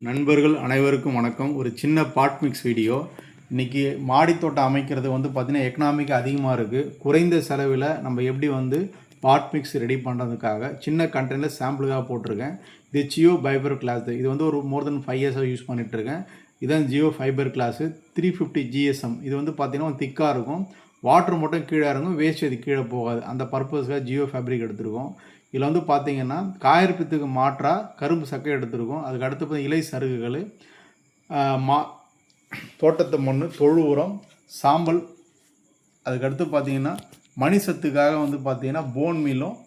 நண்பர்கள் அனைவருக்கும் வணக்கம். ஒரு சின்ன பாட் மிக்ஸ் வீடியோ. இன்றைக்கி மாடித்தோட்டம் அமைக்கிறது வந்து பார்த்திங்கன்னா எக்கனாமிக் அதிகமாக இருக்குது. குறைந்த செலவில் நம்ம எப்படி வந்து பாட் மிக்ஸ் ரெடி பண்ணுறதுக்காக சின்ன கண்டெய்னர் சாம்பிளுக்காக போட்டிருக்கேன். இது ஜியோ ஃபைபர் கிளாஸ். இது வந்து ஒரு மோர் தென் 5 இயர்ஸாக யூஸ் பண்ணிகிட்ருக்கேன். இதுதான் ஜியோ ஃபைபர் கிளாஸு 350 GSM. இது வந்து பார்த்திங்கன்னா திக்காக இருக்கும். வாட்டர் மட்டும் கீழே இறங்கும், வேஸ்ட் இது கீழே போகாது. அந்த பர்பஸ்க்காக ஜியோ ஃபேப்ரிக் எடுத்துருக்கோம். இதில் வந்து பார்த்திங்கன்னா காயற்பத்துக்கு மாற்றாக கரும்பு சக்கை எடுத்துருக்கோம். அதுக்கு அடுத்து இலை சருகுகள், தோட்டத்து மண், தொழு உரம், சாம்பல். அதுக்கடுத்து பார்த்திங்கன்னா மணி சத்துக்காக வந்து பார்த்திங்கன்னா போன் மீலும்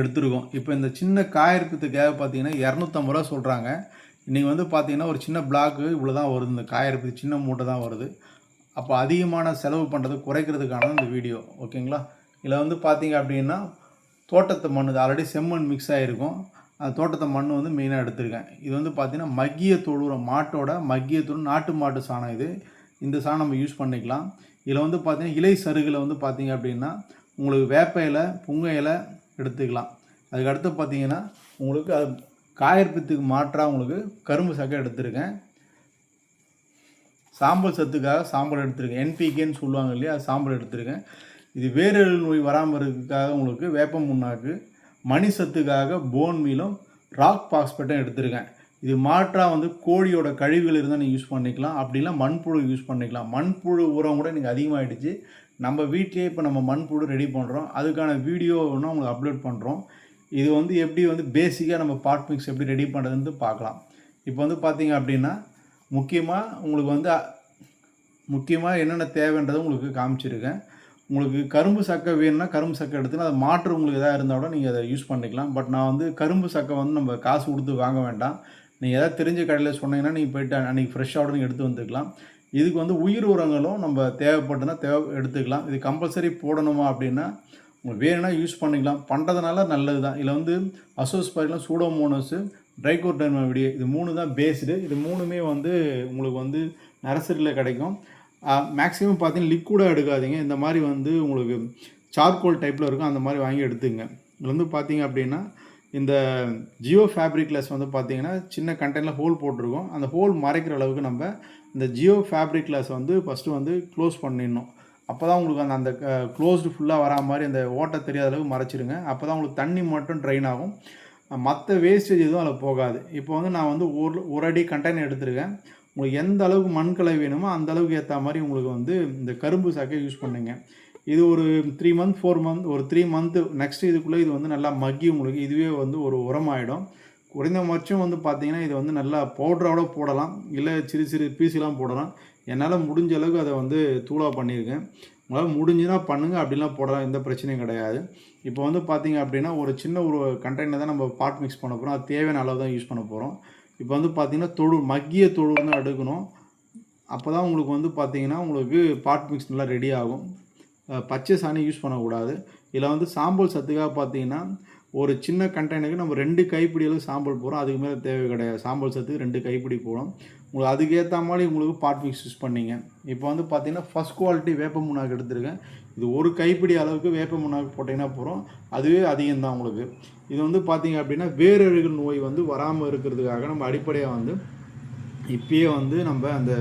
எடுத்துருக்கோம். இப்போ இந்த சின்ன காயற்பத்துக்காக பார்த்திங்கன்னா 250 ரூபா சொல்கிறாங்க. இன்றைக்கி வந்து பார்த்திங்கன்னா ஒரு சின்ன பிளாக்கு இவ்வளோ தான் வருது. இந்த காயற்பத்து சின்ன மூட்டை தான் வருது. அப்போ அதிகமான செலவு பண்ணுறது குறைக்கிறதுக்கான இந்த வீடியோ, ஓகேங்களா? இதில் வந்து பார்த்திங்க அப்படின்னா தோட்டத்து மண் ஆல்ரெடி செம்மண் மிக்ஸ் ஆகிருக்கும். அந்த தோட்டத்து மண் வந்து மெயினாக எடுத்திருக்கேன். இது வந்து பார்த்திங்கன்னா மக்கிய தொழு மாட்டோட மக்கிய தொழு, நாட்டு மாட்டு சாணம். இந்த சாணம் நம்ம யூஸ் பண்ணிக்கலாம். இதில் வந்து பார்த்திங்கன்னா இலை சருகில் வந்து பார்த்திங்க அப்படின்னா உங்களுக்கு வேப்ப இலை, புங்க இலை எடுத்துக்கலாம். அதுக்கடுத்து பார்த்திங்கன்னா உங்களுக்கு அது காயற்பத்துக்கு மாற்றாக உங்களுக்கு கரும்பு சக்கை எடுத்திருக்கேன். சாம்பல் சத்துக்காக சாம்பல் எடுத்திருக்கேன். NPKன்னு சொல்லுவாங்க இல்லையா, அது சாம்பல் எடுத்திருக்கேன். இது வேரல் நோய் வராமல் இருக்கிறதுக்காக உங்களுக்கு வேப்ப முன்னாக்கு, மணி சத்துக்காக போன் மீலும், ராக் பாஸ்பேட்டும் எடுத்திருக்கேன். இது மாற்றாக வந்து கோழியோட கழிவுகள் இருந்தால் நீங்கள் யூஸ் பண்ணிக்கலாம். அப்படிலாம் மண்புழு யூஸ் பண்ணிக்கலாம். மண்புழு உரம் கூட எனக்கு அதிகமாகிடுச்சு. நம்ம வீட்டிலே இப்போ நம்ம மண்புழு ரெடி பண்ணுறோம். அதுக்கான வீடியோ ஒன்று உங்களுக்கு அப்லோட் பண்ணுறோம். இது வந்து எப்படி வந்து பேசிக்காக நம்ம பாட் மிக்ஸ் எப்படி ரெடி பண்ணுறதுன்னு பார்க்கலாம். இப்போ வந்து பார்த்திங்க அப்படின்னா முக்கியமாக என்னென்ன தேவைன்றதை உங்களுக்கு காமிச்சிருக்கேன். உங்களுக்கு கரும்பு சக்கை வேணும்னா கரும்பு சக்கை எடுத்துன்னா அதை மாற்று உங்களுக்கு எதாவது இருந்தால் கூட நீங்கள் அதை யூஸ் பண்ணிக்கலாம். பட் நான் வந்து கரும்பு சக்கை வந்து நம்ம காசு கொடுத்து வாங்க வேண்டாம். நீங்கள் எதாவது தெரிஞ்ச கடையில் சொன்னீங்கன்னா நீங்கள் போய்ட்டு அன்றைக்கி ஃப்ரெஷ்ஷாக நீங்கள் எடுத்து வந்துக்கலாம். இதுக்கு வந்து உயிர் உரங்களும் நம்ம தேவைப்பட்டுனா எடுத்துக்கலாம். இது கம்பல்சரி போடணுமா அப்படின்னா உங்களுக்கு வேணும்னா யூஸ் பண்ணிக்கலாம். பண்ணுறதுனால நல்லது தான். இதில் வந்து அசோஸ்பைரிலம், சூடோமோனஸு, ட்ரைகோடர்மா விடிய, இது 3 தான் பேஸ்டு. இது 3மே வந்து உங்களுக்கு வந்து நர்சரியில் கிடைக்கும். மேக்ஸிமம் பார்த்தீங்கன்னா லிக்விடாக எடுக்காதீங்க. இந்த மாதிரி வந்து உங்களுக்கு சார்கோல் டைப்பில் இருக்கும், அந்த மாதிரி வாங்கி எடுத்துங்க. இதில் வந்து பார்த்தீங்க அப்படின்னா இந்த ஜியோ ஃபேப்ரிக்லெஸ் வந்து பார்த்தீங்கன்னா சின்ன கண்டெய்னரில் ஹோல் போட்டிருக்கோம். அந்த ஹோல் மறைக்கிற அளவுக்கு நம்ம இந்த ஜியோ ஃபேப்ரிக்லெஸ் வந்து ஃபஸ்ட்டு வந்து க்ளோஸ் பண்ணிடணும். அப்போ தான் உங்களுக்கு அந்த க்ளோஸ்டு ஃபுல்லாக வரா மாதிரி அந்த ஓட்டை தெரியாத அளவுக்கு மறைச்சிருங்க. அப்போ தான் உங்களுக்கு தண்ணி மட்டும் ட்ரைன் ஆகும், மற்ற வேஸ்டேஜ் எதுவும் அதில் போகாது. இப்போ வந்து நான் வந்து ஒரு அடி கண்டெய்னர் எடுத்துருக்கேன். உங்களுக்கு எந்த அளவுக்கு மண்கலை வேணுமோ அந்த அளவுக்கு ஏற்ற மாதிரி உங்களுக்கு வந்து இந்த கரும்பு சாக்கை யூஸ் பண்ணுங்க. இது ஒரு 3 மந்த் 4 மந்த் ஒரு 3 மந்த்து நெக்ஸ்ட்டு இதுக்குள்ளே இது வந்து நல்லா மக்கி உங்களுக்கு இதுவே வந்து ஒரு உரமாயிடும். குறைந்தபட்சம் வந்து பார்த்திங்கன்னா இது வந்து நல்லா பவுடரோட போடலாம், இல்லை சிறு சிறு பீஸெலாம் போடலாம். என்னால் முடிஞ்ச அளவுக்கு அதை வந்து தூளாக பண்ணியிருக்கேன். உங்களால் முடிஞ்சுன்னா பண்ணுங்கள், அப்படிலாம் போடலாம், எந்த பிரச்சனையும் கிடையாது. இப்போ வந்து பார்த்திங்க அப்படின்னா ஒரு சின்ன ஒரு கண்டெய்னர் தான் நம்ம பாட் மிக்ஸ் பண்ண போகிறோம். அது தேவையான அளவு தான் யூஸ் பண்ண போகிறோம். இப்போ வந்து பார்த்திங்கன்னா மக்கிய தொழு தான் எடுக்கணும். அப்போ தான் உங்களுக்கு வந்து பார்த்திங்கன்னா உங்களுக்கு பாட் மிக்ஸ் நல்லா ரெடி ஆகும். பச்சை சாணி யூஸ் பண்ணக்கூடாது. இதில் வந்து சாம்பல் சத்துக்காக பார்த்திங்கன்னா ஒரு சின்ன கண்டெய்னருக்கு நம்ம 2 கைப்பிடி அளவு சாம்பல் போகிறோம். அதுக்கு மேலே தேவை கிடையாது. சாம்பல் சத்துக்கு 2 கைப்பிடி போகிறோம். உங்களுக்கு அதுக்கேற்ற மாதிரி உங்களுக்கு பாட் மிக்ஸ் யூஸ் பண்ணிங்க. இப்போ வந்து பார்த்திங்கன்னா ஃபஸ்ட் குவாலிட்டி வேப்ப முன்னாக்கு எடுத்துருக்கேன். இது ஒரு கைப்பிடி அளவுக்கு வேப்ப முன்னாக்கு போட்டிங்கன்னா போகிறோம். அதுவே அதிகம்தான் உங்களுக்கு. இது வந்து பார்த்திங்க அப்படின்னா வேரழுகல் நோய் வந்து வராமல் இருக்கிறதுக்காக நம்ம அடிப்படையாக வந்து இப்பயே வந்து நம்ம அந்த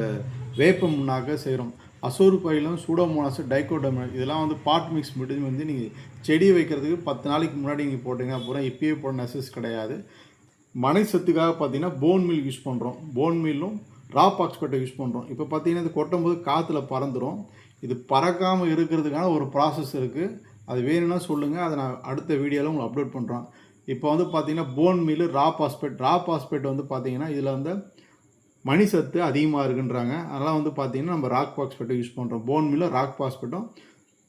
வேப்ப முன்னாக்க செய்கிறோம். அசோஸ்பைரிலம், சூடோமோனாஸ், ட்ரைகோடர்மா இதெல்லாம் வந்து பாட் மிக்ஸ் மட்டும் வந்து நீங்கள் செடி வைக்கிறதுக்கு 10 நாளைக்கு முன்னாடி நீங்கள் போட்டிங்கன்னா அப்புறம் இப்பயே போட நெசஸ் கிடையாது. மனை சத்துக்காக பார்த்திங்கன்னா போன் மீல் யூஸ் பண்ணுறோம். போன் மீலும் ராக் பாஸ்பேட்டை யூஸ் பண்ணுறோம். இப்போ பார்த்திங்கன்னா இது கொட்டும்போது காற்றுல பறந்துடும். இது பறக்காமல் இருக்கிறதுக்கான ஒரு ப்ராசஸ் இருக்குது. அது வேணும்னா சொல்லுங்கள், அதை நான் அடுத்த வீடியோவில் உங்களுக்கு அப்லோட் பண்ணுறோம். இப்போ வந்து பார்த்திங்கன்னா போன் மீல், ராக் பாஸ்பேட் வந்து பார்த்திங்கன்னா இதில் வந்து மணி சத்து அதிகமாக இருக்குன்றாங்க. அதனால் வந்து பார்த்திங்கன்னா நம்ம ராக் பாஸ்பேட்டை யூஸ் பண்ணுறோம். போன் மீலும் ராக் பாஸ்பேட்டும்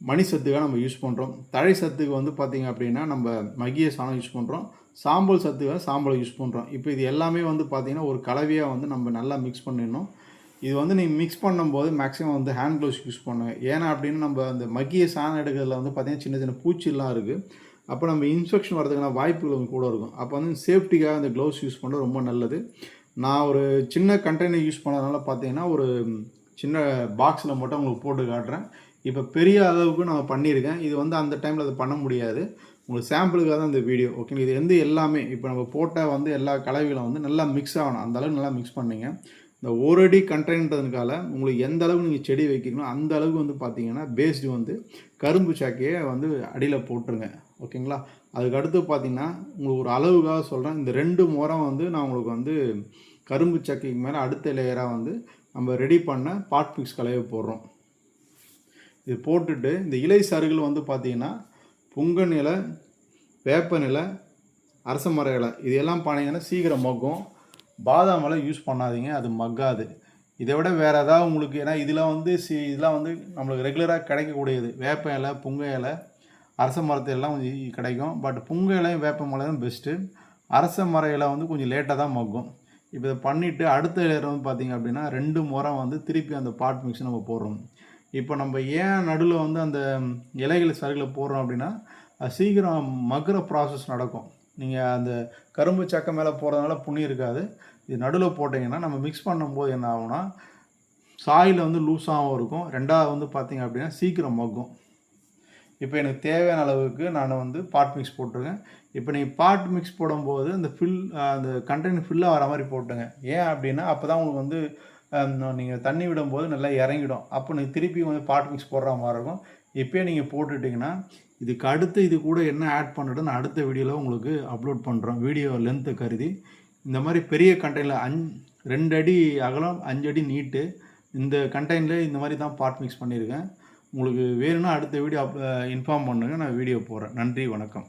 மணி சத்துக்காக நம்ம யூஸ் பண்ணுறோம். தழை சத்துக்கு வந்து பார்த்திங்க அப்படின்னா நம்ம மகிய சாணம் யூஸ் பண்ணுறோம். சாம்பல் சத்துக்காக சாம்பலை யூஸ் பண்ணுறோம். இப்போ இது எல்லாமே வந்து பார்த்திங்கன்னா ஒரு கலவையாக வந்து நம்ம நல்லா மிக்ஸ் பண்ணிடணும். இது வந்து நீங்கள் மிக்ஸ் பண்ணும்போது மேக்ஸிமம் வந்து ஹேண்ட் க்ளவுஸ் யூஸ் பண்ணுங்க. ஏன்னா அப்படின்னு நம்ம அந்த மக்கிய சாணம் எடுக்கிறதுல வந்து பார்த்திங்கன்னா சின்ன சின்ன பூச்சிலாம் இருக்குது. அப்போ நம்ம இன்ஃபெக்ஷன் வரதுக்கான வாய்ப்புகள் கூட இருக்கும். அப்போ வந்து சேஃப்டிக்காக அந்த க்ளவுஸ் யூஸ் பண்ணுறது ரொம்ப நல்லது. நான் ஒரு சின்ன கண்டெய்னர் யூஸ் பண்ணதுனால பார்த்திங்கன்னா ஒரு சின்ன பாக்ஸில் மட்டும் உங்களுக்கு போட்டு காட்டுறேன். இப்போ பெரிய அளவுக்கு நான் பண்ணியிருக்கேன். இது வந்து அந்த டைமில் அதை பண்ண முடியாது. உங்களுக்கு சாம்பிளுக்காக தான் இந்த வீடியோ. ஓகேங்களா. இது வந்து எல்லாமே இப்போ நம்ம போட்ட வந்து எல்லா கலவைகளும் வந்து நல்லா மிக்ஸ் ஆகணும். அந்த அளவுக்கு நல்லா மிக்ஸ் பண்ணீங்க. இந்த 1 அடி கண்டெய்னர்ன்றதுனால உங்களுக்கு எந்த அளவுக்கு நீங்கள் செடி வைக்கிறீங்களோ அந்த அளவுக்கு வந்து பார்த்தீங்கன்னா பேஸ்டு வந்து கரும்பு சாக்கையை வந்து அடியில் போட்டுருங்க. ஓகேங்களா. அதுக்கு அடுத்து பார்த்தீங்கன்னா உங்களுக்கு ஒரு அளவுக்காக சொல்கிறேன். இந்த 2 முறம் வந்து நான் உங்களுக்கு வந்து கரும்பு சக்கைக்கு மேலே அடுத்த லேயராக வந்து நம்ம ரெடி பண்ண பாட் மிக்ஸ் கலவையை போடுறோம். இது போட்டுட்டு இந்த இலை சருகுகள் வந்து பார்த்தீங்கன்னா புங்கன் இலை, வேப்ப இலை, அரச மர இலை இது எல்லாம் பண்ணிங்கன்னா சீக்கிரம் மக்கும். பாதாம் இலை யூஸ் பண்ணாதீங்க, அது மக்காது. இதை விட வேறு ஏதாவது உங்களுக்கு, ஏன்னா இதெல்லாம் வந்து இதெல்லாம் வந்து நம்மளுக்கு ரெகுலராக கிடைக்கக்கூடியது. வேப்ப இலை, புங்க இலை, அரச மரத்து எல்லாம் கொஞ்சம் கிடைக்கும். பட் புங்க இலையும் வேப்ப மலையும் பெஸ்ட்டு. அரச மர இலை வந்து கொஞ்சம் லேட்டாக தான் மக்கும். இப்போ இதை பண்ணிவிட்டு அடுத்த லேயர் வந்து பார்த்திங்க அப்படின்னா 2 முறை வந்து திருப்பி அந்த பாட் மிக்ஸ் நம்ம போடுறோம். இப்போ நம்ம ஏன் நடுவில் வந்து அந்த இலைகள் சருகளை போடுறோம் அப்படின்னா சீக்கிரம் மக்குற ப்ராசஸ் நடக்கும். நீங்கள் அந்த கரும்பு சக்கை மேலே போகிறதுனால புண்ணி இருக்காது. இது நடுவில் போட்டிங்கன்னா நம்ம மிக்ஸ் பண்ணும்போது என்ன ஆகும்னா சாயில் வந்து லூஸாகவும் இருக்கும். ரெண்டாவது வந்து பார்த்திங்க அப்படின்னா சீக்கிரம் மக்கும். இப்போ எனக்கு தேவையான அளவுக்கு நான் வந்து பாட் மிக்ஸ் போட்டிருக்கேன். இப்போ நீங்கள் பாட் மிக்ஸ் போடும்போது அந்த அந்த கண்டெய்னர் ஃபில்லாக வர மாதிரி போட்டுங்க. ஏன் அப்படின்னா அப்போ தான் உங்களுக்கு வந்து நீங்கள் தண்ணி விடும்போது நல்லா இறங்கிடும். அப்போ நீங்கள் திருப்பி வந்து பாட் மிக்ஸ் போடுற மாதிரி இருக்கும். இப்போயே நீங்கள் போட்டுட்டிங்கன்னா இதுக்கு அடுத்து இது கூட என்ன ஆட் பண்ணிட்டு நான் அடுத்த வீடியோவில் உங்களுக்கு அப்லோட் பண்ணுறோம். வீடியோ லென்த்தை கருதி இந்த மாதிரி பெரிய கண்டெய்னர் 2 அடி அகலம் 5 அடி நீட்டு இந்த கண்டெய்னரில் இந்த மாதிரி தான் பாட் மிக்ஸ் பண்ணியிருக்கேன். உங்களுக்கு வேணும்னா அடுத்த வீடியோ இன்ஃபார்ம் பண்ணுங்கள். நான் வீடியோ போடுறேன். நன்றி, வணக்கம்.